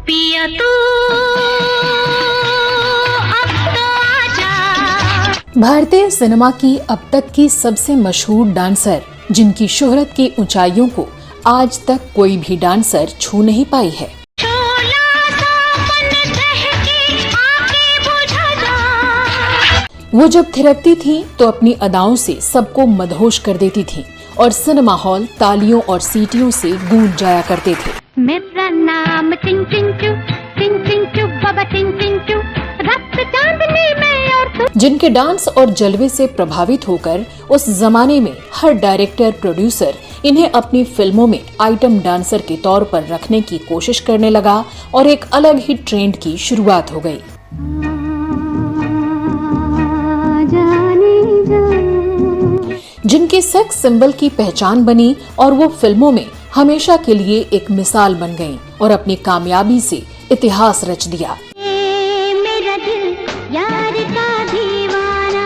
पिया तू अब तो आजा। भारतीय सिनेमा की अब तक की सबसे मशहूर डांसर, जिनकी शोहरत की ऊंचाइयों को आज तक कोई भी डांसर छू नहीं पाई है। वो जब थिरकती थी तो अपनी अदाओं से सबको मदहोश कर देती थी और सिनेमा हॉल तालियों और सीटियों से गूंज जाया करते थे। मेरा नाम टिंग टिंग चू, टिंग टिंग चू, बाबा टिंग टिंग चू, रात चांदनी में और तू। जिनके डांस और जलवे से प्रभावित होकर उस जमाने में हर डायरेक्टर प्रोड्यूसर इन्हें अपनी फिल्मों में आइटम डांसर के तौर पर रखने की कोशिश करने लगा और एक अलग ही ट्रेंड की शुरुआत हो गई। जिनकी सेक्स सिंबल की पहचान बनी और वो फिल्मों में हमेशा के लिए एक मिसाल बन गईं और अपनी कामयाबी से इतिहास रच दिया। मेरा दिल यार का दीवाना।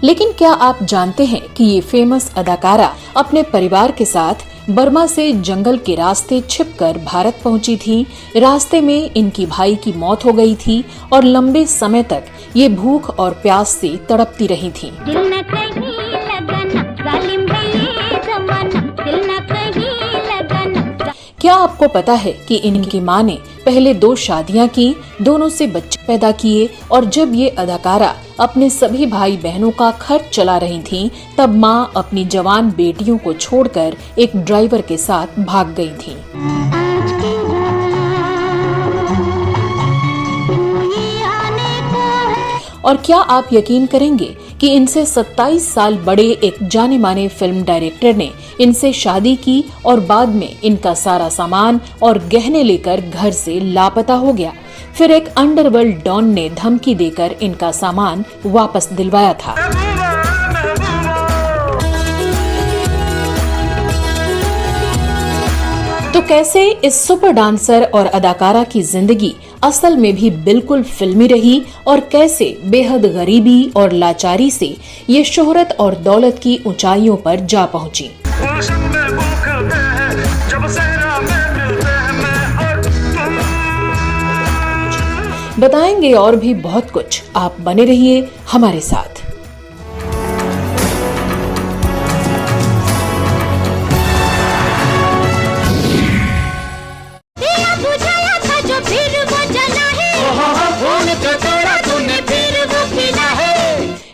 लेकिन क्या आप जानते हैं कि ये फेमस अदाकारा अपने परिवार के साथ बर्मा से जंगल के रास्ते छिपकर भारत पहुंची थी। रास्ते में इनकी भाई की मौत हो गई थी और लंबे समय तक ये भूख और प्यास से तड़पती रही थी। दिल न कहीं लगना, जालिम है ये ज़माना, दिल न कहीं लगना। क्या आपको पता है कि इनकी मां ने पहले 2 शादियां की, दोनों से बच्चे पैदा किए और जब ये अदाकारा अपने सभी भाई बहनों का खर्च चला रही थीं, तब मां अपनी जवान बेटियों को छोड़कर एक ड्राइवर के साथ भाग गई थीं। और क्या आप यकीन करेंगे कि इनसे 27 साल बड़े एक जाने माने फिल्म डायरेक्टर ने इनसे शादी की और बाद में इनका सारा सामान और गहने लेकर घर से लापता हो गया। फिर एक अंडरवर्ल्ड डॉन ने धमकी देकर इनका सामान वापस दिलवाया था। तो कैसे इस सुपर डांसर और अदाकारा की जिंदगी असल में भी बिल्कुल फिल्मी रही और कैसे बेहद गरीबी और लाचारी से ये शोहरत और दौलत की ऊंचाइयों पर जा पहुंची। बताएंगे और भी बहुत कुछ, आप बने रहिए हमारे साथ।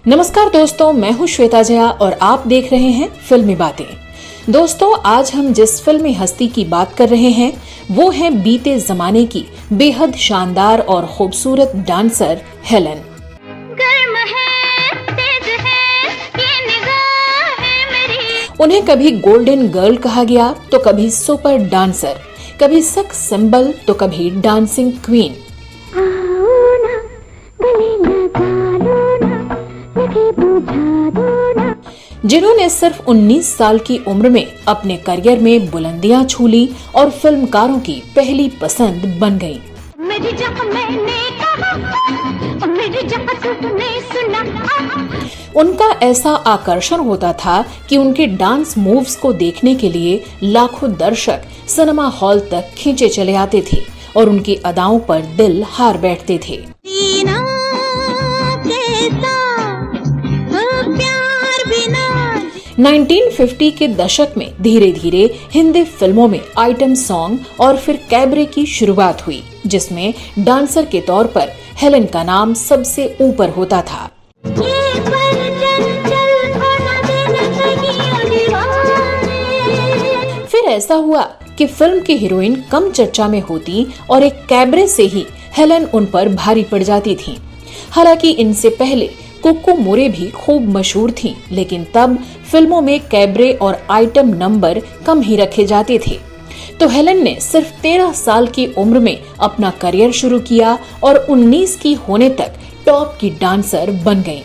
नमस्कार दोस्तों, मैं हूं श्वेता जया और आप देख रहे हैं फिल्मी बातें। दोस्तों, आज हम जिस फिल्मी हस्ती की बात कर रहे हैं वो है बीते जमाने की बेहद शानदार और खूबसूरत डांसर हेलन। गर्म है, तेज है, ये निगाह है मेरी। उन्हें कभी गोल्डन गर्ल कहा गया तो कभी सुपर डांसर, कभी सेक्स सिंबल तो कभी डांसिंग क्वीन। जिन्होंने सिर्फ 19 साल की उम्र में अपने करियर में बुलंदियां छू ली और फिल्मकारों की पहली पसंद बन गईं। मेरी जहाँ मैंने कहा, मेरी जहाँ तुमने सुना। उनका ऐसा आकर्षण होता था कि उनके डांस मूव्स को देखने के लिए लाखों दर्शक सिनेमा हॉल तक खींचे चले आते थे और उनकी अदाओं पर दिल हार बैठते थे। 1950 के दशक में धीरे धीरे हिंदी फिल्मों में आइटम सॉन्ग और फिर कैबरे की शुरुआत हुई, जिसमें डांसर के तौर पर हेलन का नाम सबसे ऊपर होता था। फिर ऐसा हुआ कि फिल्म की हीरोइन कम चर्चा में होती और एक कैबरे से ही हेलन उन पर भारी पड़ जाती थी। हालांकि इनसे पहले कुक्कू मोरे भी खूब मशहूर थीं, लेकिन तब फिल्मों में कैबरे और आइटम नंबर कम ही रखे जाते थे। तो हेलन ने सिर्फ 13 साल की उम्र में अपना करियर शुरू किया और 19 की होने तक टॉप की डांसर बन गईं।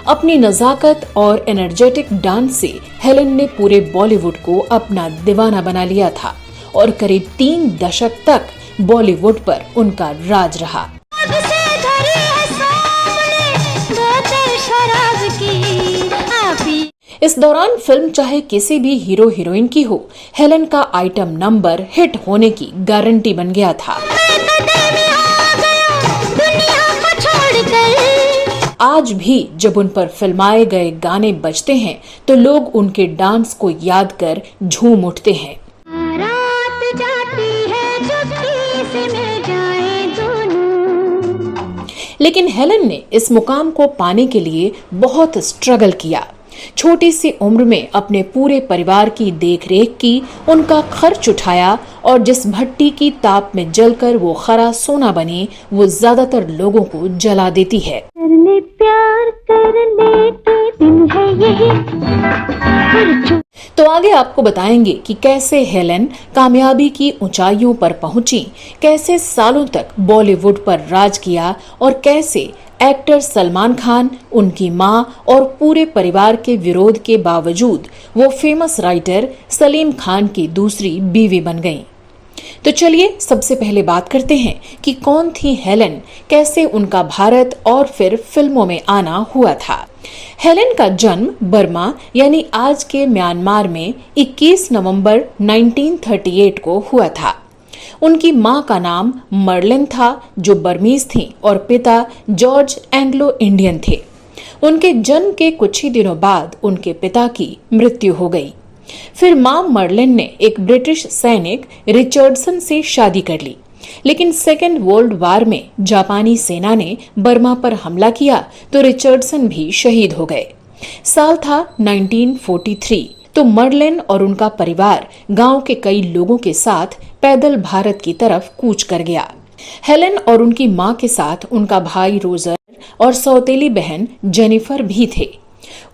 अपनी नजाकत और एनर्जेटिक डांस से हेलन ने पूरे बॉलीवुड को अपना दीवाना बना लिया था और करीब 3 दशक तक बॉलीवुड पर उनका राज रहा। इस दौरान फिल्म चाहे किसी भी हीरो हीरोइन की हो, हेलन का आइटम नंबर हिट होने की गारंटी बन गया था। आज भी जब उन पर फिल्माए गए गाने बजते हैं तो लोग उनके डांस को याद कर झूम उठते हैं। रात जाती है चुपके से मिल जाए दोनों। लेकिन हेलन ने इस मुकाम को पाने के लिए बहुत स्ट्रगल किया। छोटी सी उम्र में अपने पूरे परिवार की देखरेख की, उनका खर्च उठाया और जिस भट्टी की ताप में जलकर वो खरा सोना बनी, वो ज्यादातर लोगों को जला देती है। करने प्यार करने के दिन है यही। तो आगे आपको बताएंगे कि कैसे हेलन कामयाबी की ऊंचाइयों पर पहुंची, कैसे सालों तक बॉलीवुड पर राज किया और कैसे एक्टर सलमान खान, उनकी मां और पूरे परिवार के विरोध के बावजूद वो फेमस राइटर सलीम खान की दूसरी बीवी बन गईं। तो चलिए सबसे पहले बात करते हैं कि कौन थी हेलन, कैसे उनका भारत और फिर फिल्मों में आना हुआ था। हेलन का जन्म बर्मा यानी आज के म्यांमार में 21 नवंबर 1938 को हुआ था। उनकी मां का नाम मर्लिन था जो बर्मीज थी और पिता जॉर्ज एंग्लो इंडियन थे। उनके जन्म के कुछ ही दिनों बाद उनके पिता की मृत्यु हो गई। फिर मां मर्लिन ने एक ब्रिटिश सैनिक रिचर्डसन से शादी कर ली, लेकिन सेकेंड वर्ल्ड वार में जापानी सेना ने बर्मा पर हमला किया तो रिचर्डसन भी शहीद हो गए। साल था 1943। तो मर्लिन और उनका परिवार गांव के कई लोगों के साथ पैदल भारत की तरफ कूच कर गया। हेलन और उनकी मां के साथ उनका भाई रोजर और सौतेली बहन जेनिफर भी थे।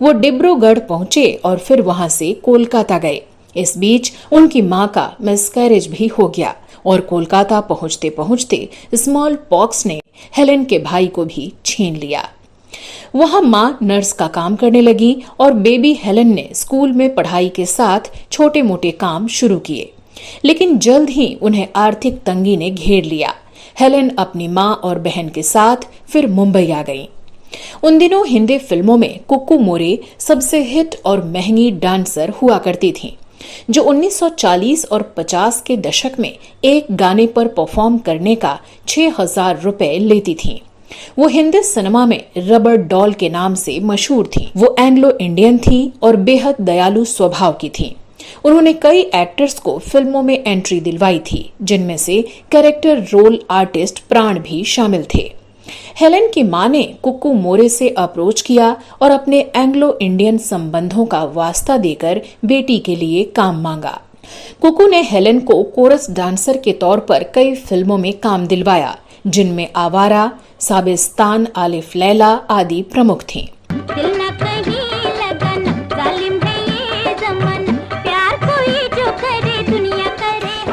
वो डिब्रूगढ़ पहुंचे और फिर वहां से कोलकाता गए। इस बीच उनकी मां का मिसकैरेज भी हो गया और कोलकाता पहुंचते पहुंचते स्मॉल पॉक्स ने हेलन के भाई को भी छीन लिया। वहां मां नर्स का काम करने लगी और बेबी हेलन ने स्कूल में पढ़ाई के साथ छोटे मोटे काम शुरू किए, लेकिन जल्द ही उन्हें आर्थिक तंगी ने घेर लिया। हेलन अपनी मां और बहन के साथ फिर मुंबई आ गईं। उन दिनों हिंदी फिल्मों में कुक्कू मोरे सबसे हिट और महंगी डांसर हुआ करती थीं, जो 1940 और 50 के दशक में एक गाने पर परफॉर्म करने का 6,000 रुपए लेती थीं। वो हिंदी सिनेमा में रबर डॉल के नाम से मशहूर थी। वो एंग्लो इंडियन थी और बेहद दयालु स्वभाव की थी। उन्होंने कई एक्टर्स को फिल्मों में एंट्री दिलवाई थी, जिनमें से कैरेक्टर रोल आर्टिस्ट प्राण भी शामिल थे। हेलन की मां ने कुक्कू मोरे से अप्रोच किया और अपने एंग्लो इंडियन संबंधों का वास्ता देकर बेटी के लिए काम मांगा। कुक्कू ने हेलन को कोरस डांसर के तौर पर कई फिल्मों में काम दिलवाया, जिनमें आवारा, साबिस्तान, आलिफ लैला आदि प्रमुख थीं।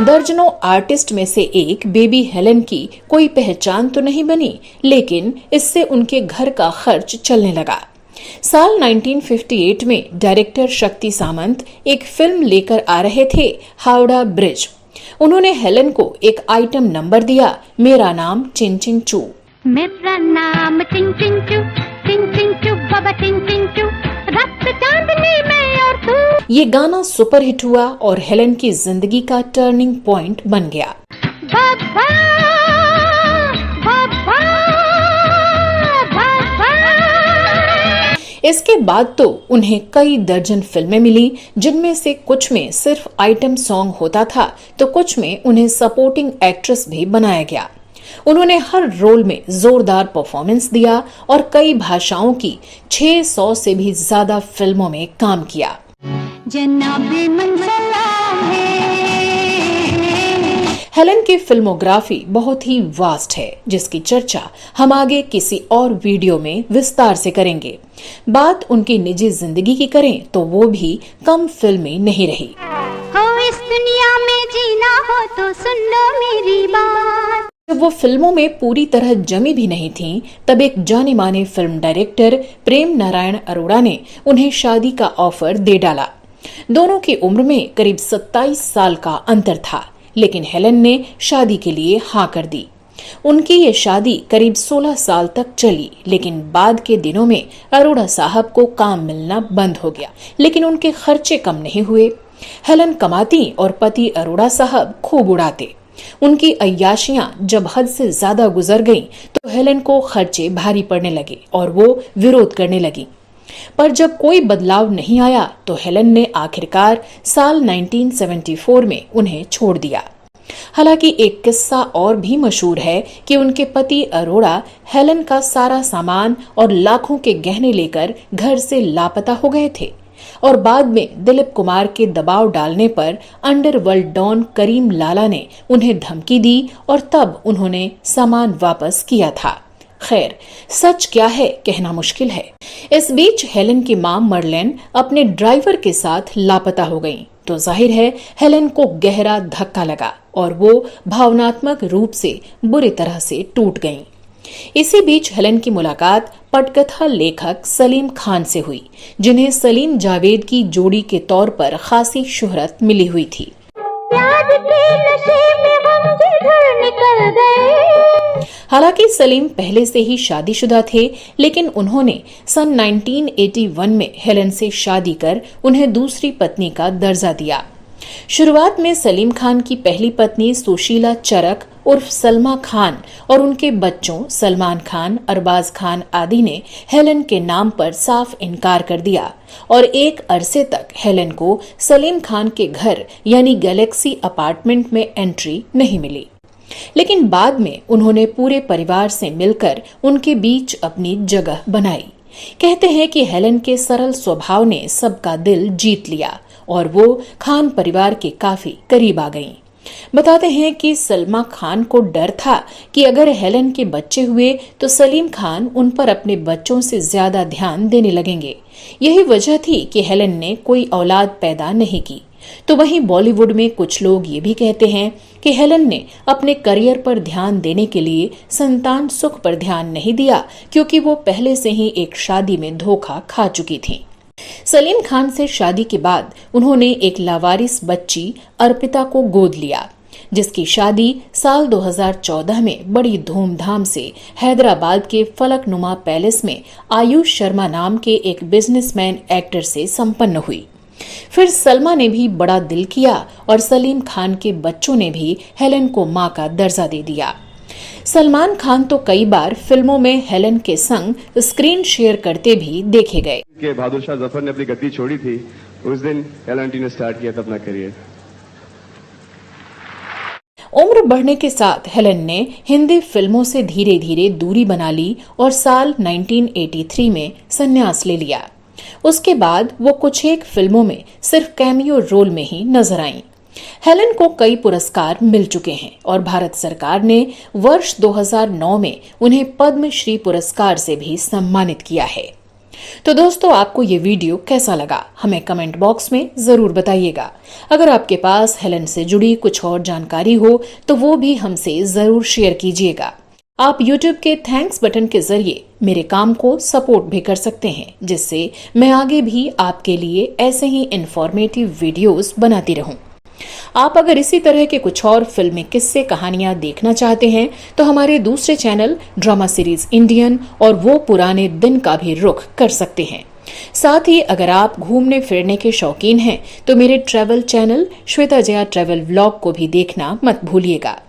दर्जनों आर्टिस्ट में से एक बेबी हेलन की कोई पहचान तो नहीं बनी, लेकिन इससे उनके घर का खर्च चलने लगा। साल 1958 में डायरेक्टर शक्ति सामंत एक फिल्म लेकर आ रहे थे, हावड़ा ब्रिज। उन्होंने हेलन को एक आइटम नंबर दिया, मेरा नाम चिन चिन चू। मेरा नाम चिन चिन चू बाबा चिन चिन चू, रात चांदनी में और तू। ये गाना सुपरहिट हुआ और हेलन की जिंदगी का टर्निंग पॉइंट बन गया। बाबा, बाबा, बाबा। इसके बाद तो उन्हें कई दर्जन फिल्में मिली, जिनमें से कुछ में सिर्फ आइटम सॉन्ग होता था तो कुछ में उन्हें सपोर्टिंग एक्ट्रेस भी बनाया गया। उन्होंने हर रोल में जोरदार परफॉर्मेंस दिया और कई भाषाओं की 600 से भी ज्यादा फिल्मों में काम किया। जनाबे मन सलाम है। हेलन की फिल्मोग्राफी बहुत ही वास्ट है, जिसकी चर्चा हम आगे किसी और वीडियो में विस्तार से करेंगे। बात उनकी निजी जिंदगी की करें तो वो भी कम फिल्में नहीं रही। हो इस दुनिया में जीना हो तो सुन लो मेरी बात। जब वो फिल्मों में पूरी तरह जमी भी नहीं थीं, तब एक जाने माने फिल्म डायरेक्टर प्रेम नारायण अरोड़ा ने उन्हें शादी का ऑफर दे डाला। दोनों की उम्र में करीब 27 साल का अंतर था, लेकिन हेलन ने शादी के लिए हाँ कर दी। उनकी ये शादी करीब 16 साल तक चली, लेकिन बाद के दिनों में अरोड़ा साहब को काम मिलना बंद हो गया, लेकिन उनके खर्चे कम नहीं हुए। हेलन कमाती और पति अरोड़ा साहब खूब उड़ाते। उनकी अय्याशियां जब हद से ज्यादा गुजर गईं, तो हेलन को खर्चे भारी पड़ने लगे और वो विरोध करने लगी। पर जब कोई बदलाव नहीं आया तो हेलन ने आखिरकार साल 1974 में उन्हें छोड़ दिया। हालांकि एक किस्सा और भी मशहूर है कि उनके पति अरोड़ा हेलन का सारा सामान और लाखों के गहने लेकर घर से लापता हो गए थे और बाद में दिलीप कुमार के दबाव डालने पर अंडरवर्ल्ड डॉन करीम लाला ने उन्हें धमकी दी और तब उन्होंने सामान वापस किया था। खैर, सच क्या है कहना मुश्किल है। इस बीच हेलन की मां मर्लेन अपने ड्राइवर के साथ लापता हो गईं, तो जाहिर है हेलन को गहरा धक्का लगा और वो भावनात्मक रूप से बुरी तरह से टूट गईं। इसी बीच हेलन की मुलाकात पटकथा लेखक सलीम खान से हुई, जिन्हें सलीम जावेद की जोड़ी के तौर पर खासी शोहरत मिली हुई थी। हालांकि सलीम पहले से ही शादीशुदा थे, लेकिन उन्होंने सन 1981 में हेलन से शादी कर उन्हें दूसरी पत्नी का दर्जा दिया। शुरुआत में सलीम खान की पहली पत्नी सुशीला चरक उर्फ सलमा खान और उनके बच्चों सलमान खान, अरबाज खान आदि ने हेलन के नाम पर साफ इनकार कर दिया और एक अरसे तक हेलन को सलीम खान के घर यानी गैलेक्सी अपार्टमेंट में एंट्री नहीं मिली। लेकिन बाद में उन्होंने पूरे परिवार से मिलकर उनके बीच अपनी जगह बनाई। कहते हैं कि हेलन के सरल स्वभाव ने सबका दिल जीत लिया और वो खान परिवार के काफी करीब आ गईं। बताते हैं कि सलमा खान को डर था कि अगर हेलन के बच्चे हुए तो सलीम खान उन पर अपने बच्चों से ज्यादा ध्यान देने लगेंगे। यही वजह थी कि हेलन ने कोई औलाद पैदा नहीं की। तो वहीं बॉलीवुड में कुछ लोग ये भी कहते हैं कि हेलन ने अपने करियर पर ध्यान देने के लिए संतान सुख पर ध्यान नहीं दिया, क्योंकि वो पहले से ही एक शादी में धोखा खा चुकी थी। सलीम खान से शादी के बाद उन्होंने एक लावारिस बच्ची अर्पिता को गोद लिया, जिसकी शादी साल 2014 में बड़ी धूमधाम से हैदराबाद के फलकनुमा पैलेस में आयुष शर्मा नाम के एक बिजनेसमैन एक्टर से संपन्न हुई। फिर सलमा ने भी बड़ा दिल किया और सलीम खान के बच्चों ने भी हेलन को मां का दर्जा दे दिया। सलमान खान तो कई बार फिल्मों में हेलन के संग स्क्रीन शेयर करते भी देखे गए। कि बहादुर शाह जफर ने अपनी गद्दी छोड़ी थी, उस दिन हेलन ने स्टार्ट किया था अपना करियर। उम्र बढ़ने के साथ हेलन ने हिंदी फिल्मों से धीरे धीरे दूरी बना ली और साल 1983 में संन्यास ले लिया। उसके बाद वो कुछ एक फिल्मों में सिर्फ कैमियो रोल में ही नजर आईं। हेलन को कई पुरस्कार मिल चुके हैं और भारत सरकार ने वर्ष 2009 में उन्हें पद्मश्री पुरस्कार से भी सम्मानित किया है। तो दोस्तों, आपको ये वीडियो कैसा लगा हमें कमेंट बॉक्स में जरूर बताइएगा। अगर आपके पास हेलन से जुड़ी कुछ और जानकारी हो तो वो भी हमसे जरूर शेयर कीजिएगा। आप YouTube के थैंक्स बटन के जरिए मेरे काम को सपोर्ट भी कर सकते हैं, जिससे मैं आगे भी आपके लिए ऐसे ही इंफॉर्मेटिव वीडियोस बनाती रहूं। आप अगर इसी तरह के कुछ और फिल्मी किस्से कहानियां देखना चाहते हैं तो हमारे दूसरे चैनल ड्रामा सीरीज इंडियन और वो पुराने दिन का भी रुख कर सकते हैं। साथ ही अगर आप घूमने फिरने के शौकीन हैं तो मेरे travel channel Shweta Jaya travel vlog को भी देखना मत भूलिएगा।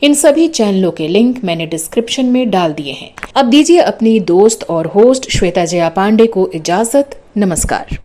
इन सभी चैनलों के लिंक मैंने डिस्क्रिप्शन में डाल दिए हैं। अब दीजिए अपनी दोस्त और होस्ट श्वेता जया पांडे को इजाजत। नमस्कार।